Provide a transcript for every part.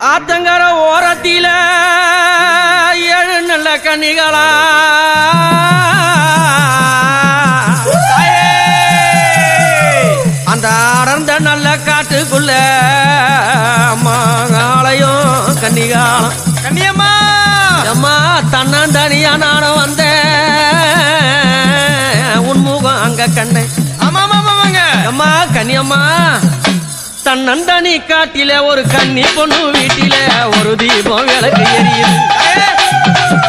ஆத்தங்கர ஓரத்தில ஏழு நல்ல கன்னிகளா அந்த அடர்ந்த நல்ல காட்டுக்குள்ள மாங்காளையும் கன்னிகாலம் கன்னியம்மா அம்மா தன்னந்தனியா நானும் வந்தேன் உன்முகம் அங்க கண்ணை ஆமாமாமாங்க அம்மா கன்னியம்மா தன்னந்தனி காட்டில ஒரு கன்னி பொண்ணு வீட்டில ஒரு தீபம் விளக்கு எரியுது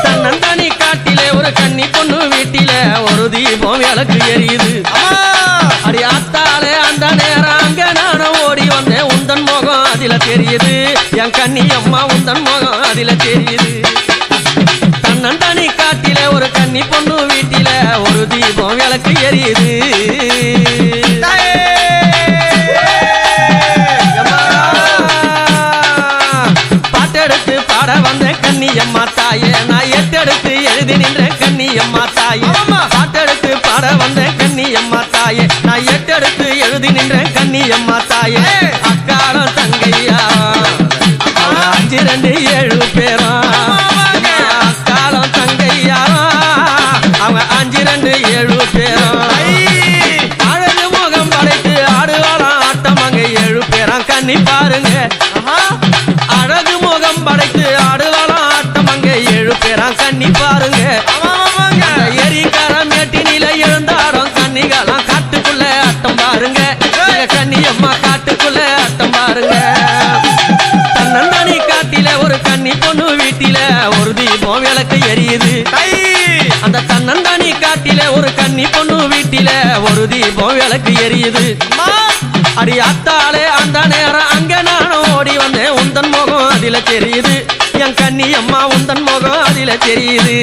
தன்னந்தனி காட்டில ஒரு கன்னி பொண்ணு வீட்டில ஒரு தீபம் விளக்கு எரியுது அடி ஆத்தாலே அந்த நேரம் அங்க நானும் ஓடி வந்தேன் உந்தன் முகம் அதில தெரியுது என் கன்னி அம்மா உந்தன் முகம் அதில தெரியுது தன்னந்தனி காட்டில ஒரு கன்னி பொண்ணு வீட்டில ஒரு தீபம் விளக்கு எரியுது கன்னியம்மா தாயே நான் எட்டெடுத்து எழுதி நின்ற கன்னியம்மா தாயே பாட்டெடுத்து பாட வந்த கன்னியம்மா தாயே நான் எட்டெடுத்து எழுதி நின்ற கன்னியம்மா தாயே அக்காலம் தங்கையா 5 2 7 பேரும் அக்காலம் தங்கையா அவங்க 5 2 7 பேரும் அழகு முகம் படைத்து ஆடுவாளாம் ஆட்டம் அங்க 7 பேரும் கண்ணி பாருங்க அழகு முகம் படைத்து ஆடுவாளாம் கண்ணி பாருங்க எரிக்கார மேட்டினில எழுந்தாடும் கன்னிகாலம் காட்டுக்குள்ள ஆட்டம் பாருங்க கன்னியம்மா காட்டுக்குள்ள ஆட்டம் பாருங்க தன்னந்தனி காட்டில ஒரு கன்னி பொண்ணு வீட்டில ஒரு தீபம் விளக்கு எரியுது அந்த தன்னந்தனி காட்டில ஒரு கன்னி பொண்ணு வீட்டில ஒரு தீபம் விளக்கு எரியுது அடி அத்தாலே அந்த நேரம் அங்க நானும் ஓடி வந்தேன் உந்தன் முகம் அதில தெரியுது என் கன்னி அம்மா உந்தன் முகம் அதில தெரியுது